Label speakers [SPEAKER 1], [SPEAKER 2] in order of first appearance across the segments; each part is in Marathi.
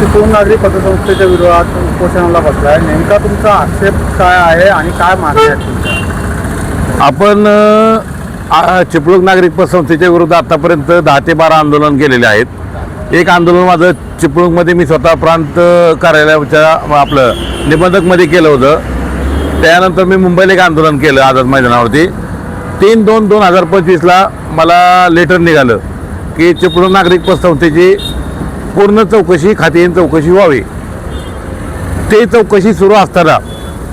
[SPEAKER 1] चिपळूण नागरी पतसंस्थेच्या विरोधात उपोषणाला बसलाय. नेमका तुमचा आक्षेप काय आहे आणि काय मागणी आहे तुमच्या?
[SPEAKER 2] आपण चिपळूण नागरिक पतसंस्थेच्या विरोधात आतापर्यंत 10 ते 12 आंदोलन केलेले आहेत. एक आंदोलन माझं चिपळूणमध्ये मी स्वतः प्रांत कार्यालयाच्या आपलं निबंधकमध्ये केलं होतं. त्यानंतर मी मुंबईला एक आंदोलन केलं आझाद मैदानावरती. 3/2/2025ला मला लेटर निघालं की चिपळूण नागरिक पतसंस्थेची पूर्ण चौकशी खात्याने चौकशी व्हावी. ते चौकशी सुरू असताना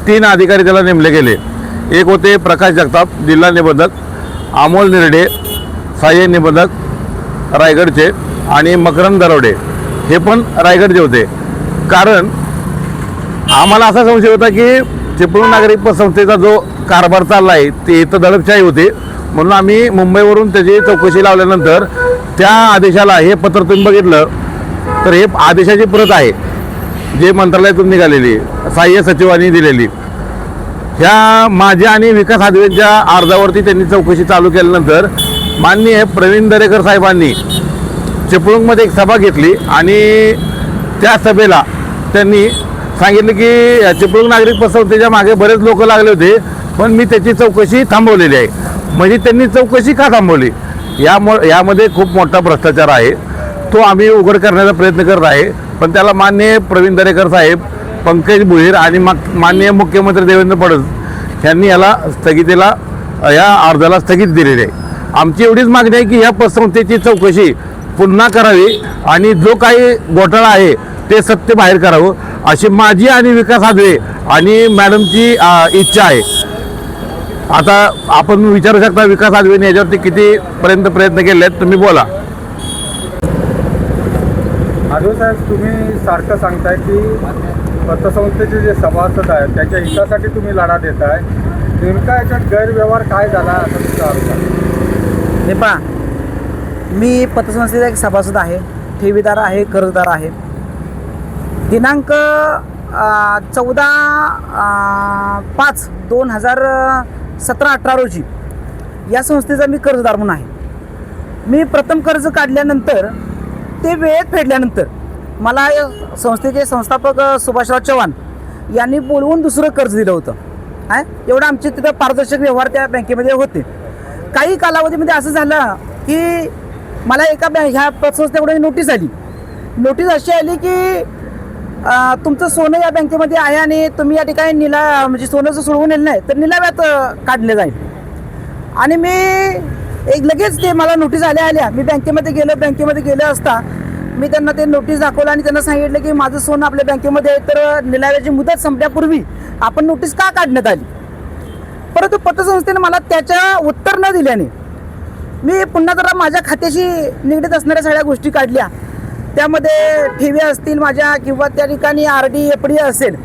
[SPEAKER 2] 3 अधिकारी त्याला नेमले गेले. एक होते प्रकाश जगताप जिल्हा निबंधक, अमोल निर्डे सहाय्यक निबंधक रायगडचे आणि मकरंद दरोडे हे पण रायगडचे होते. कारण आम्हाला असा संशय होता की चिपळूण नागरिक पतसंस्थेचा जो कारभार चालला आहे ते इथं दडपशाही होते. म्हणून आम्ही मुंबईवरून त्याची चौकशी लावल्यानंतर त्या आदेशाला हे पत्र तुम्ही बघितलं तर हे आदेशाची प्रत आहे जे मंत्रालयातून निघालेली सहाय्यक सचिवांनी दिलेली. ह्या माझ्या आणि विकास हादवेंच्या अर्जावरती त्यांनी चौकशी चालू केल्यानंतर माननीय प्रवीण दरेकर साहेबांनी चिपळूणमध्ये एक सभा घेतली आणि त्या सभेला त्यांनी सांगितलं की चिपळूण नागरिक पतसंस्थेच्या मागे बरेच लोक लागले होते पण मी त्याची चौकशी थांबवलेली आहे. म्हणजे त्यांनी चौकशी का थांबवली? यामध्ये खूप मोठा भ्रष्टाचार आहे. तो आम्ही उघड करण्याचा प्रयत्न करत आहे. पण त्याला माननीय प्रवीण दरेकर साहेब, पंकज भुईर आणि माननीय मुख्यमंत्री देवेंद्र फडणवीस यांनी याला स्थगितीला या अर्जाला स्थगिती दिलेली आहे. आमची एवढीच मागणी आहे की या पतसंस्थेची चौकशी पुन्हा करावी आणि जो काही घोटाळा आहे ते सत्य बाहेर करावं अशी माझी आणि विकास हादवे आणि मॅडमची इच्छा आहे. आता आपण विचारू शकता विकास हादवेने याच्यावरती कितीपर्यंत प्रयत्न केले आहेत, तुम्ही बोला.
[SPEAKER 1] हादवे साहेब, तुम्ही सारखं सांगताय की पतसंस्थेचे जे सभासद आहेत त्याच्या हितासाठी तुम्ही लढा देताय. नेमका याच्यात गैरव्यवहार काय झाला असं तुमचा आरोप आहे?
[SPEAKER 3] हे पहा, मी पतसंस्थेचा एक सभासद आहे, ठेवीदार आहे, कर्जदार आहे. दिनांक 14/5/2017-18 रोजी या संस्थेचा मी कर्जदार म्हणून आहे. मी प्रथम कर्ज काढल्यानंतर ते वेळेत फेडल्यानंतर मला संस्थेचे संस्थापक सुभाषराव चव्हाण यांनी बोलवून दुसरं कर्ज दिलं होतं. एवढं आमचे तिथं पारदर्शक व्यवहार त्या बँकेमध्ये होते. काही कालावधीमध्ये असं झालं की मला एका ह्या पतसंस्थेकडून नोटीस आली. नोटीस अशी आली की तुमचं सोनं या बँकेमध्ये आहे आणि तुम्ही या ठिकाणी म्हणजे सोनं सोडवून नेलं नाही तर निलाव्यात काढले जाईल. आणि मी लगेच ते मला नोटीस आल्या मी बँकेमध्ये गेलो असता मी त्यांना ते नोटीस दाखवलं आणि त्यांना सांगितलं की माझं सोनं आपल्या बँकेमध्ये आहे तर निलाव्याची मुदत संपल्यापूर्वी आपण नोटीस का काढण्यात आली. परंतु पतसंस्थेने मला त्याच्या उत्तर न दिल्याने मी पुन्हा जरा माझ्या खात्याशी निगडीत असणाऱ्या सगळ्या गोष्टी काढल्या. त्यामध्ये ठेवी असतील माझ्या किंवा त्या ठिकाणी RD FD असेल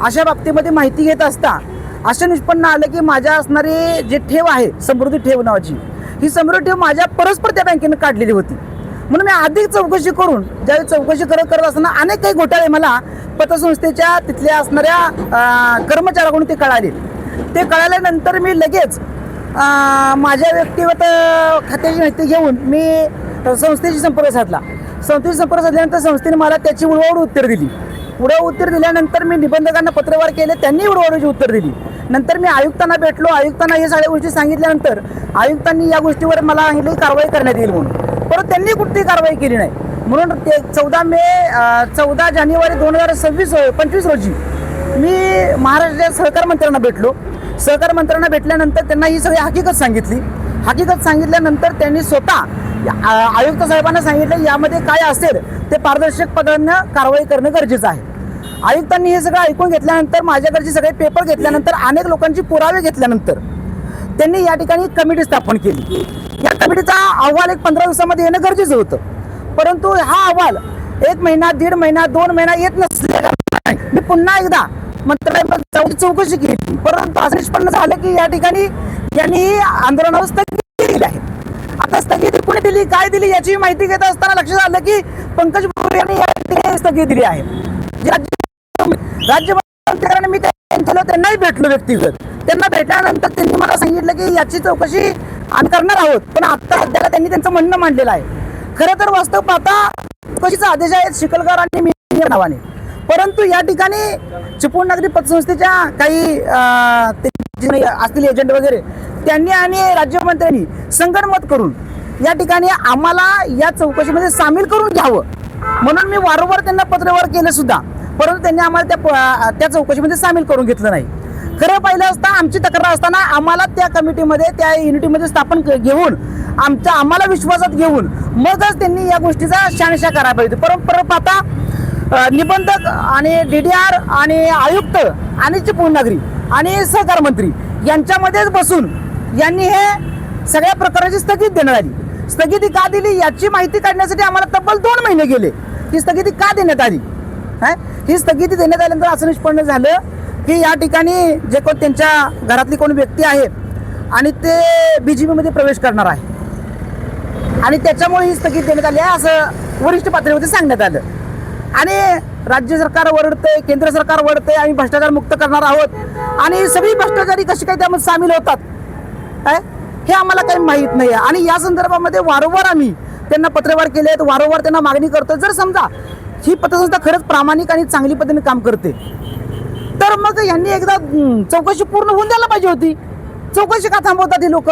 [SPEAKER 3] अशा बाबतीमध्ये माहिती घेत असता असं निष्पन्न आलं की माझ्या असणारी जी ठेव आहे समृद्धी ठेव नावाची, ही समृद्धी ठेव माझ्या परस्पर त्या बँकेनं काढलेली होती. म्हणून मी अधिक चौकशी करून ज्यावेळी चौकशी करत असताना अनेक काही घोटाळे मला पतसंस्थेच्या तिथल्या असणाऱ्या कर्मचाऱ्याकडून ते कळाले. ते कळाल्यानंतर मी लगेच माझ्या व्यक्तिगत खात्याची माहिती घेऊन मी संस्थेशी संपर्क साधला. संस्थेशी संपर्क साधल्यानंतर संस्थेने मला त्याची उडवाउड उत्तर दिली. उत्तर दिल्यानंतर मी निबंधकांना पत्रव्यवहार केले, त्यांनी उडवाउडीची उत्तर दिली. नंतर मी आयुक्तांना भेटलो. आयुक्तांना हे सगळ्या गोष्टी सांगितल्यानंतर आयुक्तांनी या गोष्टीवर मला सांगितलं की कारवाई करण्यात येईल म्हणून. परंतु त्यांनी कुठलीही कारवाई केली नाही. म्हणून ते 14 जानेवारी 2025 रोजी मी महाराष्ट्राच्या सहकार मंत्र्यांना भेटलो. सहकार मंत्र्यांना भेटल्यानंतर त्यांना ही सगळी हकीकत सांगितली. हकीकत सांगितल्यानंतर त्यांनी स्वतः आयुक्त साहेबांना सांगितलं यामध्ये काय असेल ते पारदर्शक पद्धतीनं कारवाई करणं गरजेचं आहे. आयुक्तांनी हे सगळं ऐकून घेतल्यानंतर माझ्याकडचे सगळे पेपर घेतल्यानंतर अनेक लोकांची पुरावे घेतल्यानंतर त्यांनी या ठिकाणी कमिटी स्थापन केली. या कमिटीचा अहवाल 15 दिवसामध्ये येणं गरजेचं होतं. परंतु हा अहवाल 1 महिना, 1.5 महिना, 2 महिना येत नसल्याने मी पुन्हा एकदा मंत्रालयात चौकशी केली. परंतु असं निष्पन्न झालं की या ठिकाणी यांनी आंदोलनावर स्थगिती दिली आहे. आता स्थगिती कुणी दिली, काय दिली याची माहिती घेत असताना लक्षात आलं की पंकज भुईर यांनी या ठिकाणी स्थगिती दिली आहे. राज्यमंत्र्यांना मी त्यांनाही भेटलो व्यक्तिगत. त्यांना भेटल्यानंतर त्यांनी मला सांगितलं की याची चौकशी आम्ही करणार आहोत. पण आता सध्याला त्यांनी त्यांचं म्हणणं मांडलेलं आहे. खरं तर वास्तव पाहता चौकशीचा आदेश आहे. चिखलकर आणि मी या नावाने. परंतु या ठिकाणी चिपळूण नागरी पतसंस्थेच्या काही ते असतील एजंट वगैरे त्यांनी आणि राज्यमंत्र्यांनी संगनमत करून या ठिकाणी आम्हाला या चौकशीमध्ये सामील करून घ्यावं म्हणून मी वारंवार त्यांना पत्रव्यवहार केले सुद्धा, परंतु त्यांनी आम्हाला त्या चौकशीमध्ये सामील करून घेतलं नाही. खरं पाहिलं असता आमची तक्रार असताना आम्हाला त्या कमिटीमध्ये त्या युनिटीमध्ये स्थापन घेऊन आम्हाला विश्वासात घेऊन मगच त्यांनी या गोष्टीचा शहानिशा करायला पाहिजे. परंतु आता निबंधक आणि DDR आणि आयुक्त आणि चिपळूण नागरी आणि सहकार मंत्री यांच्यामध्येच बसून यांनी हे सगळ्या प्रकाराची स्थगिती देण्यात आली. स्थगिती का दिली याची माहिती काढण्यासाठी आम्हाला तब्बल 2 महिने गेले. ही स्थगिती का देण्यात आली? ही स्थगिती देण्यात आल्यानंतर असं निष्पन्न झालं की या ठिकाणी जे कोण त्यांच्या घरातली कोणी व्यक्ती आहे आणि ते BJP मध्ये प्रवेश करणार आहे आणि त्याच्यामुळे ही स्थगिती देण्यात आली आहे असं वरिष्ठ पातळीवरती सांगण्यात आलं. आणि राज्य सरकार वरडतंय, केंद्र सरकार वरडतंय, आम्ही भ्रष्टाचार मुक्त करणार आहोत आणि सगळी भ्रष्टाचारी कशी काय त्यामध्ये सामील होतात हे आम्हाला काही माहीत नाही आहे. आणि या संदर्भामध्ये वारंवार आम्ही त्यांना पत्रव्यवहार केले आहेत, वारंवार त्यांना मागणी करतो. जर समजा ही पतसंस्था खरंच प्रामाणिक आणि चांगली पद्धतीने काम करते तर मग यांनी एकदा चौकशी पूर्ण होऊन द्यायला पाहिजे होती. चौकशी का थांबवतात ही लोक?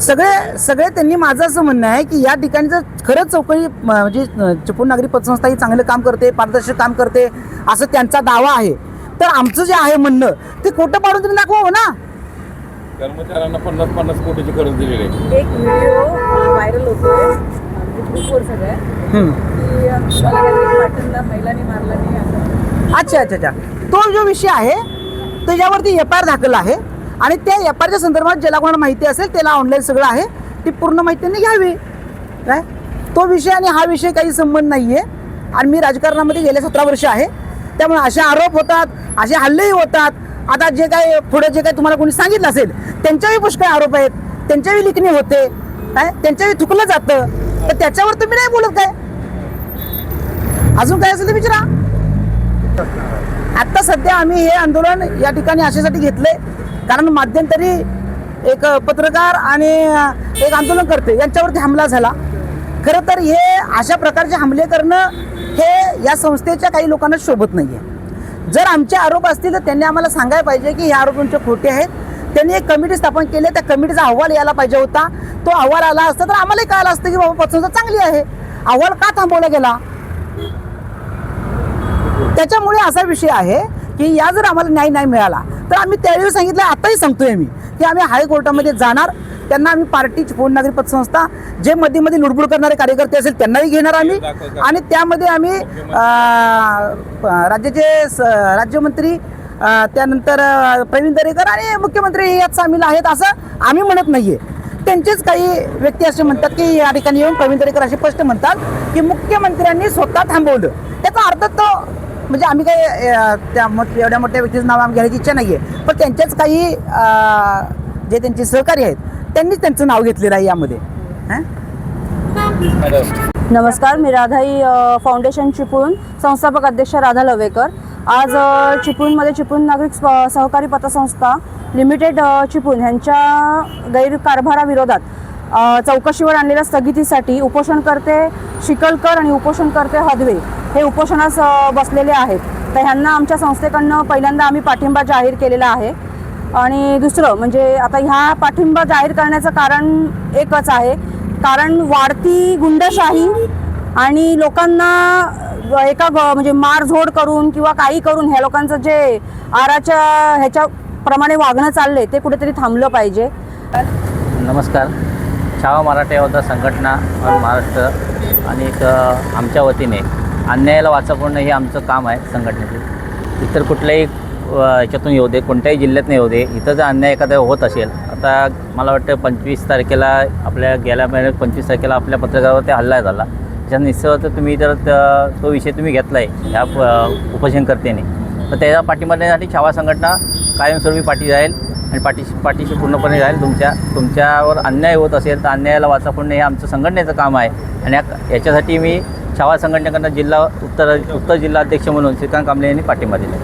[SPEAKER 3] सगळे त्यांनी माझं असं म्हणणं आहे की या ठिकाणी जर खरंच चौकशी म्हणजे चिपळूण नागरी पतसंस्था ही चांगलं काम करते, पारदर्शक काम करते असं त्यांचा दावा आहे, तर आमचं जे आहे म्हणणं ते खोटं पाडून तुम्ही दाखवावं ना.
[SPEAKER 2] कर्मचाऱ्यांना 50-50 कोटीची कर्ज दिलेली आहे.
[SPEAKER 4] एक व्हिडिओ व्हायरल होतोय ग्रुपवर सगळ्या की मला काहीतरी पाटणला महिलांनी मारला नाही असं.
[SPEAKER 3] अच्छा. तो जो विषय आहे त्याच्यावरती FIR दाखल आहे आणि त्या FIRच्या संदर्भात ज्याला कोणाला माहिती असेल त्याला ऑनलाईन सगळं आहे, ती पूर्ण माहिती त्यांनी घ्यावी. काय तो विषय आणि हा विषय काही संबंध नाही आहे. आणि मी राजकारणामध्ये गेले 17 वर्ष आहे, त्यामुळे असे आरोप होतात, असे हल्लेही होतात. आता जे काय पुढे जे काही तुम्हाला कोणी सांगितलं असेल त्यांच्याही पुष्कळ आरोप आहेत, त्यांच्याही लिखणी होते, त्यांच्याही थुकलं जातं, तर त्याच्यावर तुम्ही नाही बोलत काय? अजून काय असेल ते विचारा. आत्ता सध्या आम्ही हे आंदोलन या ठिकाणी अशासाठी घेतलंय कारण मध्यंतरी एक पत्रकार आणि एक आंदोलनकर्ते यांच्यावरती हमला झाला. खरं तर हे अशा प्रकारचे हमले करणं हे या संस्थेच्या काही लोकांना शोभत नाही आहे. जर आमचे आरोप असतील तर त्यांनी आम्हाला सांगायला पाहिजे की हे आरोप तुमचे खोटे आहेत. त्यांनी एक कमिटी स्थापन केली, त्या कमिटीचा अहवाल यायला पाहिजे होता. तो अहवाल आला असता तर आम्हालाही कळलं असतं की बाबा पतसंस्था चांगली आहे. अहवाल का थांबवला गेला? त्याच्यामुळे असा विषय आहे की या जर आम्हाला न्याय नाही मिळाला तर आम्ही त्यावेळी सांगितलं, आताही सांगतोय मी की आम्ही हायकोर्टामध्ये जाणार. त्यांना आम्ही पार्टी चिपळूण नागरी पतसंस्था जे मध्ये लुडबुड करणारे कार्यकर्ते असेल त्यांनाही घेणार आम्ही आणि त्यामध्ये आम्ही राज्याचे राज्यमंत्री त्यानंतर प्रवीण दरेकर आणि मुख्यमंत्री यात सामील आहेत असं आम्ही म्हणत नाहीये. त्यांचेच काही व्यक्ती असे म्हणतात की या ठिकाणी येऊन प्रवीण दरेकर असे स्पष्ट म्हणतात की मुख्यमंत्र्यांनी स्वतः थांबवलं. त्याचा अर्थ तो म्हणजे आम्ही काही त्या एवढ्या मोठ्या व्यक्तीचं नाव आम्ही घ्यायची इच्छा नाही आहे, पण त्यांचेच काही जे त्यांचे सहकारी आहेत त्यांनीच त्यांचं नाव घेतलेलं आहे यामध्ये.
[SPEAKER 4] नमस्कार, मी राधाई फाउंडेशन चिपळूण संस्थापक अध्यक्ष राधा लवेकर. आज चिपळूणमध्ये चिपळूण नागरिक सहकारी पतसंस्था लिमिटेड चिपळूण ह्यांच्या गैरकारभाराविरोधात चौकशीवर आणलेल्या स्थगितीसाठी उपोषणकर्ते शिकलकर आणि उपोषणकर्ते हदवे हे उपोषणास बसलेले आहेत. तर ह्यांना आमच्या संस्थेकडनं पहिल्यांदा आम्ही पाठिंबा जाहीर केलेला आहे. आणि दुसरं म्हणजे आता ह्या पाठिंबा जाहीर करण्याचं कारण एकच आहे, कारण वाढती गुंडशाही आणि लोकांना म्हणजे मारझोड करून किंवा काही करून ह्या लोकांचं जे आराच्या ह्याच्याप्रमाणे वागणं चाललंय ते कुठेतरी थांबलं पाहिजे.
[SPEAKER 5] नमस्कार, छावा मराठा योद्धा संघटना महाराष्ट्र आणि एक आमच्या वतीने अन्यायाला वाचवणं हे आमचं काम आहे संघटनेचं. इतर कुठल्याही ह्याच्यातून येऊ दे, कोणत्याही जिल्ह्यात नाही येऊ दे, इथं जर अन्याय एखादा होत असेल, आता मला वाटतं 25 तारखेला आपल्या गेल्या महिन्यात 25 तारखेला आपल्या पत्रकारावर ते हल्ला झाला. त्याच्या निश्चित तर तुम्ही जर तो विषय तुम्ही घेतला आहे ह्या उपोषणकर्त्याने, तर त्याच्या पाठिंबा देण्यासाठी छावा संघटना कायमस्वरूपी पाठी राहील आणि पाठीशी पूर्णपणे राहील. तुमच्यावर अन्याय होत असेल तर अन्यायाला वाचवणं हे आमचं संघटनेचं काम आहे. आणि याच्यासाठी मी छावा संघटनेकडनं उत्तर जिल्हा अध्यक्ष म्हणून श्रीकांत कांबळे यांनी पाठिंबा दिला.